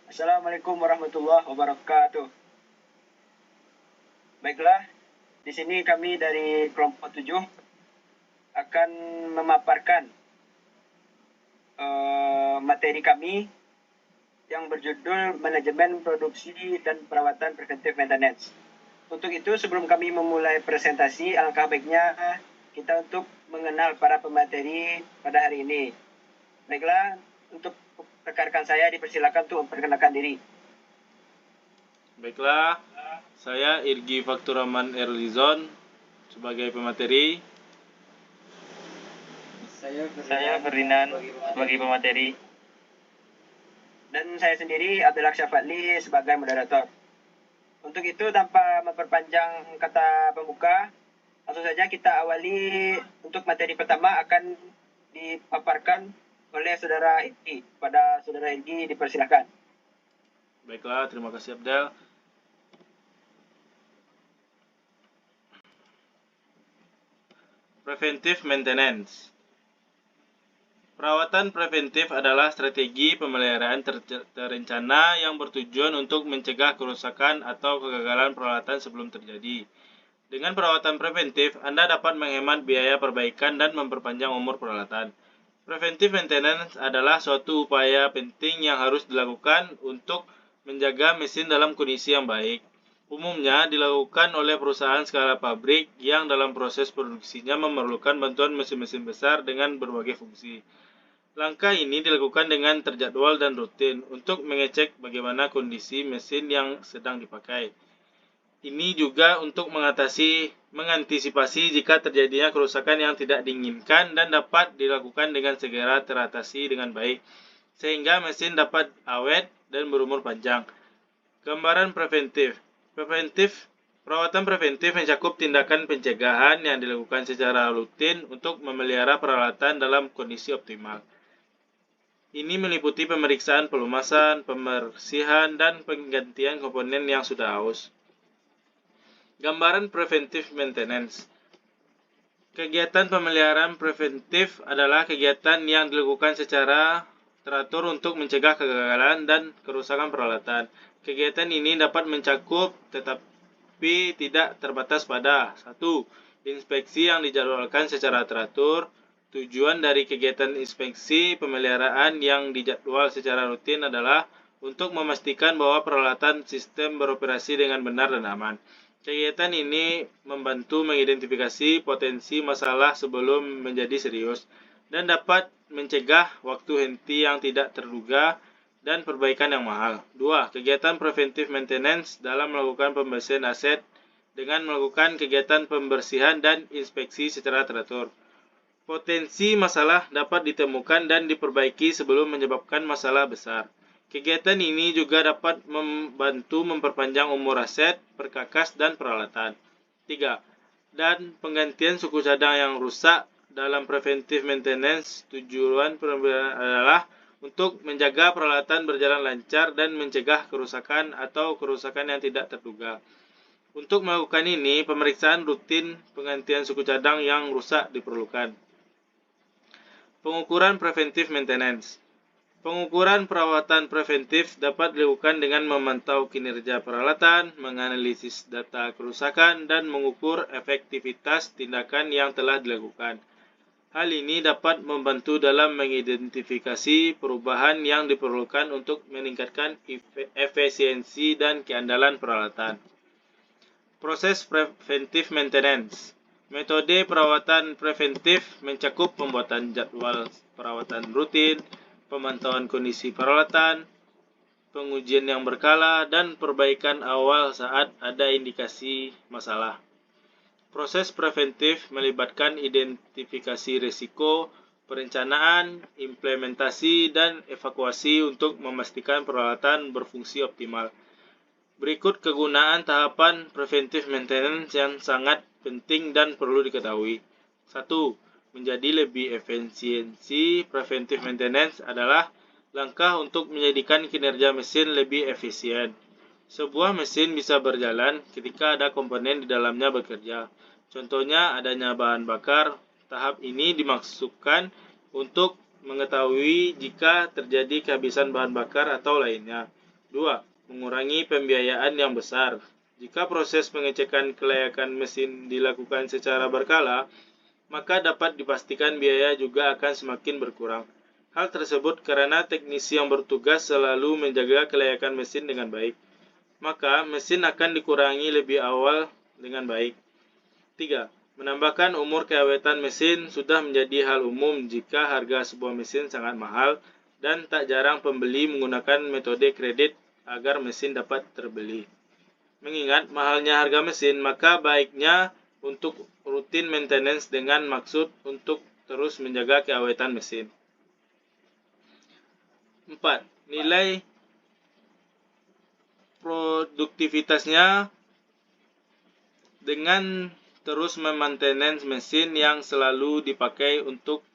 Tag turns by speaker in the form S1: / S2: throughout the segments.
S1: Assalamualaikum warahmatullahi wabarakatuh. Baiklah, di sini kami dari kelompok 7 akan memaparkan materi kami yang berjudul Manajemen Produksi dan Perawatan Preventive Maintenance. Untuk itu, sebelum kami memulai presentasi, alangkah baiknya kita untuk mengenal para pemateri pada hari ini. Baiklah, untuk rekan-rekan saya dipersilakan untuk memperkenalkan diri.
S2: Baiklah, saya Irgi Fakturaman Erlizon sebagai pemateri.
S3: Saya Ferdinand sebagai pemateri.
S1: Dan saya sendiri Abdullah Syafatli sebagai moderator. Untuk itu, tanpa memperpanjang kata pembuka, langsung saja kita awali. Untuk materi pertama akan dipaparkan oleh saudara Irgi. Pada saudara Irgi dipersilakan.
S2: Baiklah, terima kasih Abdel. Preventive Maintenance. Perawatan preventif adalah strategi pemeliharaan terencana yang bertujuan untuk mencegah kerusakan atau kegagalan peralatan sebelum terjadi. Dengan perawatan preventif, Anda dapat menghemat biaya perbaikan dan memperpanjang umur peralatan. Preventive maintenance adalah suatu upaya penting yang harus dilakukan untuk menjaga mesin dalam kondisi yang baik. Umumnya dilakukan oleh perusahaan skala pabrik yang dalam proses produksinya memerlukan bantuan mesin-mesin besar dengan berbagai fungsi. Langkah ini dilakukan dengan terjadwal dan rutin untuk mengecek bagaimana kondisi mesin yang sedang dipakai. Ini juga untuk mengantisipasi jika terjadinya kerusakan yang tidak diinginkan dan dapat dilakukan dengan segera teratasi dengan baik, sehingga mesin dapat awet dan berumur panjang. Gambaran preventif. Perawatan preventif mencakup tindakan pencegahan yang dilakukan secara rutin untuk memelihara peralatan dalam kondisi optimal. Ini meliputi pemeriksaan pelumasan, pembersihan, dan penggantian komponen yang sudah aus. Gambaran preventive maintenance. Kegiatan pemeliharaan preventif adalah kegiatan yang dilakukan secara teratur untuk mencegah kegagalan dan kerusakan peralatan. Kegiatan ini dapat mencakup tetapi tidak terbatas pada 1. Inspeksi yang dijadwalkan secara teratur. Tujuan dari kegiatan inspeksi pemeliharaan yang dijadwal secara rutin adalah untuk memastikan bahwa peralatan sistem beroperasi dengan benar dan aman. Kegiatan ini membantu mengidentifikasi potensi masalah sebelum menjadi serius dan dapat mencegah waktu henti yang tidak terduga dan perbaikan yang mahal. 2. Kegiatan preventive maintenance dalam melakukan pembersihan aset dengan melakukan kegiatan pembersihan dan inspeksi secara teratur. Potensi masalah dapat ditemukan dan diperbaiki sebelum menyebabkan masalah besar. Kegiatan ini juga dapat membantu memperpanjang umur aset, perkakas, dan peralatan. 3. Dan penggantian suku cadang yang rusak dalam preventive maintenance. Tujuan adalah untuk menjaga peralatan berjalan lancar dan mencegah kerusakan atau kerusakan yang tidak terduga. Untuk melakukan ini, pemeriksaan rutin penggantian suku cadang yang rusak diperlukan. Pengukuran preventive maintenance. Pengukuran perawatan preventif dapat dilakukan dengan memantau kinerja peralatan, menganalisis data kerusakan, dan mengukur efektivitas tindakan yang telah dilakukan. Hal ini dapat membantu dalam mengidentifikasi perubahan yang diperlukan untuk meningkatkan efisiensi dan keandalan peralatan. Proses preventive maintenance. Metode perawatan preventif mencakup pembuatan jadwal perawatan rutin, pemantauan kondisi peralatan, pengujian yang berkala, dan perbaikan awal saat ada indikasi masalah. Proses preventif melibatkan identifikasi risiko, perencanaan, implementasi, dan evakuasi untuk memastikan peralatan berfungsi optimal. Berikut kegunaan tahapan preventive maintenance yang sangat penting dan perlu diketahui. 1. Menjadi lebih efisiensi. Preventive maintenance adalah langkah untuk menjadikan kinerja mesin lebih efisien. Sebuah mesin bisa berjalan ketika ada komponen di dalamnya bekerja. Contohnya adanya bahan bakar. Tahap ini dimaksudkan untuk mengetahui jika terjadi kehabisan bahan bakar atau lainnya. 2. Mengurangi pembiayaan yang besar. Jika proses pengecekan kelayakan mesin dilakukan secara berkala, maka dapat dipastikan biaya juga akan semakin berkurang. Hal tersebut karena teknisi yang bertugas selalu menjaga kelayakan mesin dengan baik. Maka mesin akan dikurangi lebih awal dengan baik. 3. Menambahkan umur keawetan mesin sudah menjadi hal umum jika harga sebuah mesin sangat mahal dan tak jarang pembeli menggunakan metode kredit agar mesin dapat terbeli. Mengingat mahalnya harga mesin, maka baiknya untuk rutin maintenance dengan maksud untuk terus menjaga keawetan mesin. 4. Nilai produktivitasnya dengan terus memaintenance mesin yang selalu dipakai untuk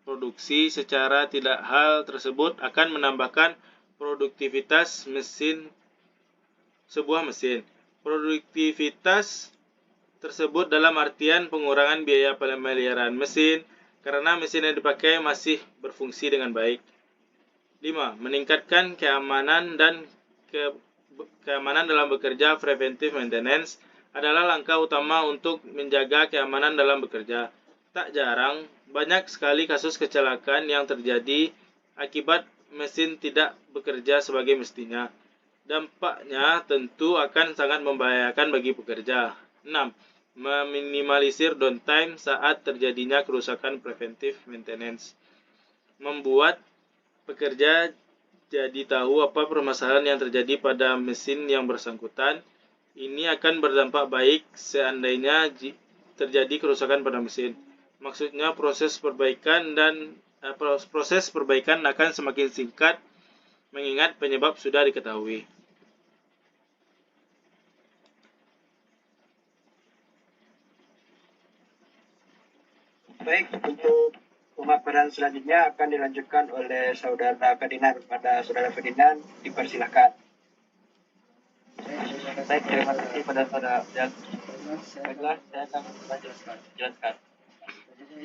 S2: produksi secara tidak. Hal tersebut akan menambahkan produktivitas sebuah mesin. Produktivitas tersebut dalam artian pengurangan biaya pemeliharaan mesin karena mesin yang dipakai masih berfungsi dengan baik. 5. Meningkatkan keamanan dalam bekerja. Preventive maintenance adalah langkah utama untuk menjaga keamanan dalam bekerja. Tak jarang, banyak sekali kasus kecelakaan yang terjadi akibat mesin tidak bekerja sebagai mestinya. Dampaknya tentu akan sangat membahayakan bagi pekerja. 6. Meminimalisir downtime saat terjadinya kerusakan. Preventive maintenance membuat pekerja jadi tahu apa permasalahan yang terjadi pada mesin yang bersangkutan. Ini akan berdampak baik seandainya terjadi kerusakan pada mesin. Maksudnya proses perbaikan akan semakin singkat mengingat penyebab sudah diketahui.
S1: Baik, untuk pemaparan selanjutnya akan dilanjutkan oleh Saudara Ferdinand. Pada Saudara Ferdinand, dipersilakan.
S3: Baik, terima kasih pada saudara. Baiklah, saya akan menjelaskan.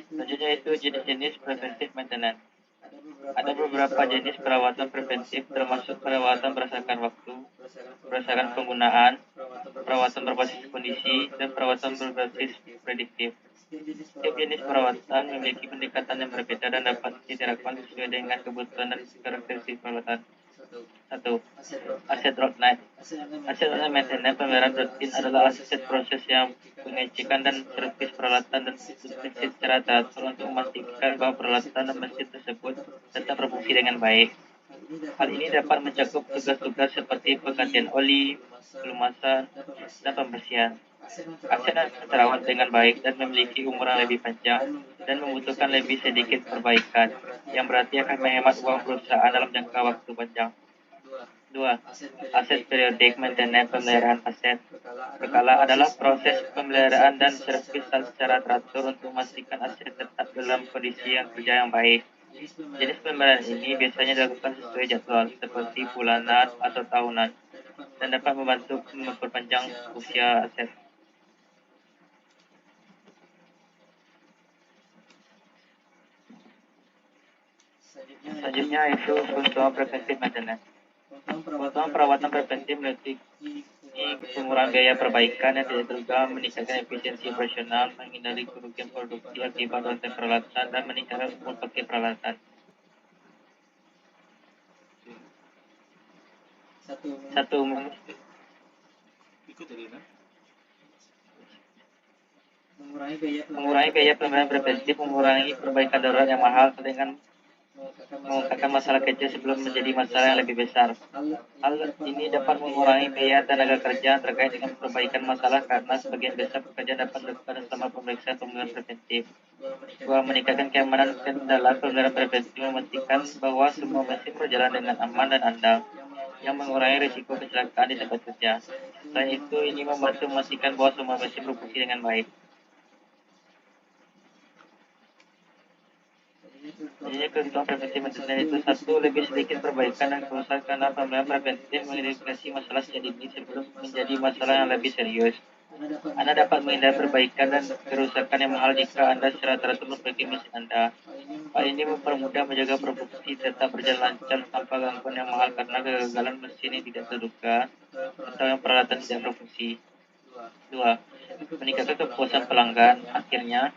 S3: Selanjutnya itu jenis-jenis preventive maintenance. Ada beberapa jenis perawatan preventif termasuk perawatan berdasarkan waktu, berdasarkan penggunaan, perawatan berbasis kondisi, dan perawatan berbasis prediktif. Setiap jenis perawatan memiliki pendekatan yang berbeda dan dapat diterapkan sesuai dengan kebutuhan dan karakteristik perawatan. 1. Asset roadmap. Asset roadmap maintenance pemeliharaan rutin adalah aset proses yang pengecekan dan servis peralatan dan prinsip secara teratur untuk memastikan bahwa peralatan dan mesin tersebut tetap berfungsi dengan baik. Hal ini dapat mencakup tugas-tugas seperti penggantian oli, pelumasan, dan pembersihan. Aset yang terawat dengan baik dan memiliki umur yang lebih panjang dan membutuhkan lebih sedikit perbaikan, yang berarti akan menghemat uang perusahaan dalam jangka waktu panjang. 2. Aset periodic maintenance pemeliharaan aset berkala adalah proses pemeliharaan dan servis secara teratur untuk memastikan aset tetap dalam kondisi kerja yang baik. Jenis pemeliharaan ini biasanya dilakukan sesuai jadwal, seperti bulanan atau tahunan, dan dapat membantu memperpanjang usia aset. Selanjutnya itu keuntungan preventive maintenance. Keuntungan perawatan preventif meliputi pengurangan biaya perbaikan yang tidak terduga, meningkatkan efisiensi operasional, menghindari kerugian produksi akibat downtime peralatan, dan meningkatkan umur pakai peralatan. 1. Mengurangi biaya pemeliharaan preventif, mengurangi perbaikan darurat yang mahal dengan mengungkapkan masalah kecil sebelum menjadi masalah yang lebih besar. Hal ini dapat mengurangi biaya tenaga kerja terkait dengan perbaikan masalah karena sebagian besar pekerjaan dapat dilakukan selama pemeriksaan pemeliharaan preventif. 2. Meningkatkan keamanan kendala. Pemeliharaan preventif memastikan bahwa semua mesin berjalan dengan aman dan andal, yang mengurangi risiko kecelakaan di tempat kerja. Selain itu, ini membantu memastikan bahwa semua mesin berfungsi dengan baik. Jadi keuntungan preventif maintenance itu 1. Lebih sedikit perbaikan dan kerusakan karena pemeliharaan preventif mengidentifikasi masalah sejak dini sebelum menjadi masalah yang lebih serius. Anda dapat menghindari perbaikan dan kerusakan yang mahal jika Anda secara teratur memperbaiki mesin Anda. Hal ini mempermudah menjaga produksi tetap berjalan lancar tanpa gangguan yang mahal karena kegagalan mesin yang tidak terduga atau yang peralatan tidak berfungsi. 2. Meningkatkan kepuasan pelanggan. Akhirnya,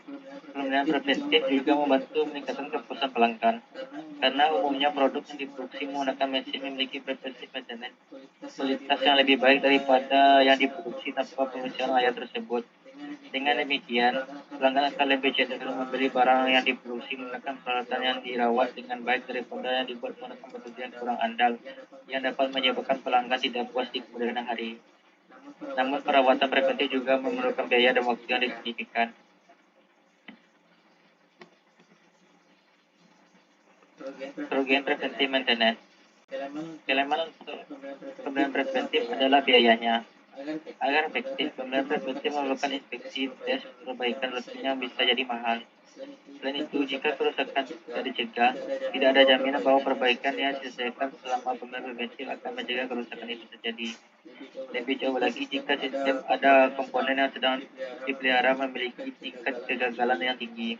S3: pemeliharaan preventif juga membantu meningkatkan kepuasan pelanggan. Karena umumnya produk yang diproduksi menggunakan mesin memiliki preventive maintenance kualitas yang lebih baik daripada yang diproduksi tanpa pembersihan layar tersebut. Dengan demikian, pelanggan akan lebih cenderung membeli barang yang diproduksi menggunakan peralatan yang dirawat dengan baik daripada yang dibuat menggunakan produk yang kurang andal, yang dapat menyebabkan pelanggan tidak puas di kemudian hari. Namun perawatan preventif juga memerlukan biaya dan waktu yang signifikan. Kerugian preventif maintenance. Elemen untuk pemeliharaan preventif adalah biayanya. Agar efektif, pemeliharaan preventif memerlukan inspeksi, tes, perbaikan rutin yang bisa jadi mahal. Selain itu, jika kerusakan tidak dicegah, tidak ada jaminan bahwa perbaikan yang diselesaikan selama pemeliharaan preventif akan mencegah kerusakan itu terjadi. Lebih jauh lagi, jika sistem ada komponen yang sedang dipelihara memiliki tingkat kegagalan yang tinggi,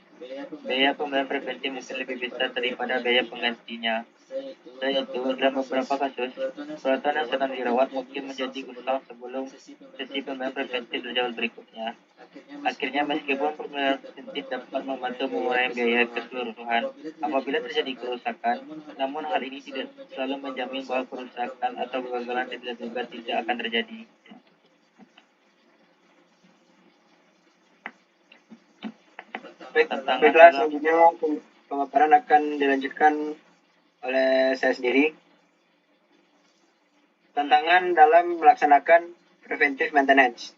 S3: biaya pemeliharaan preventif mungkin lebih besar daripada biaya penggantinya. Selain itu, dalam beberapa kasus, peralatan yang sedang dirawat mungkin menjadi usang sebelum sesi pemeliharaan preventif berjalan berikutnya. Akhirnya, meskipun pemeliharaan preventif dapat membantu mengurangi biaya keseluruhan apabila terjadi kerusakan, namun hal ini tidak selalu menjamin bahwa kerusakan atau kegagalan tidak terduga tidak akan terjadi.
S1: Baiklah, selanjutnya pemaparan akan dilanjutkan oleh saya sendiri. Tantangan dalam melaksanakan preventive maintenance.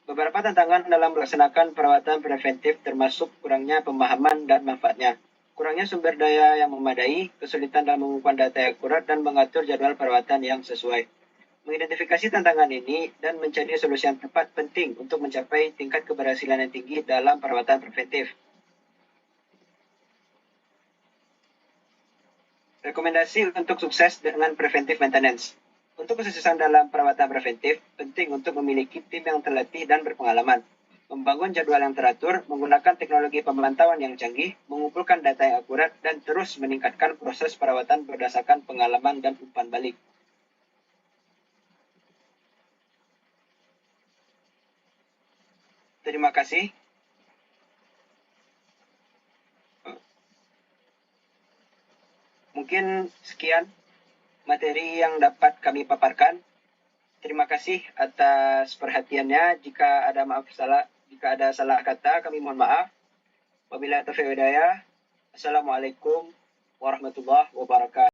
S1: Beberapa tantangan dalam melaksanakan perawatan preventif termasuk kurangnya pemahaman dan manfaatnya, kurangnya sumber daya yang memadai, kesulitan dalam mengumpulkan data yang akurat dan mengatur jadwal perawatan yang sesuai. Mengidentifikasi tantangan ini dan mencari solusi yang tepat penting untuk mencapai tingkat keberhasilan yang tinggi dalam perawatan preventif. Rekomendasi untuk sukses dengan preventive maintenance. Untuk kesuksesan dalam perawatan preventif, penting untuk memiliki tim yang terlatih dan berpengalaman, membangun jadwal yang teratur, menggunakan teknologi pemantauan yang canggih, mengumpulkan data yang akurat, dan terus meningkatkan proses perawatan berdasarkan pengalaman dan umpan balik. Terima kasih. Mungkin sekian materi yang dapat kami paparkan. Terima kasih atas perhatiannya. Jika ada salah kata, kami mohon maaf. Wabillahi taufiq wal hidayah. Assalamualaikum warahmatullahi wabarakatuh.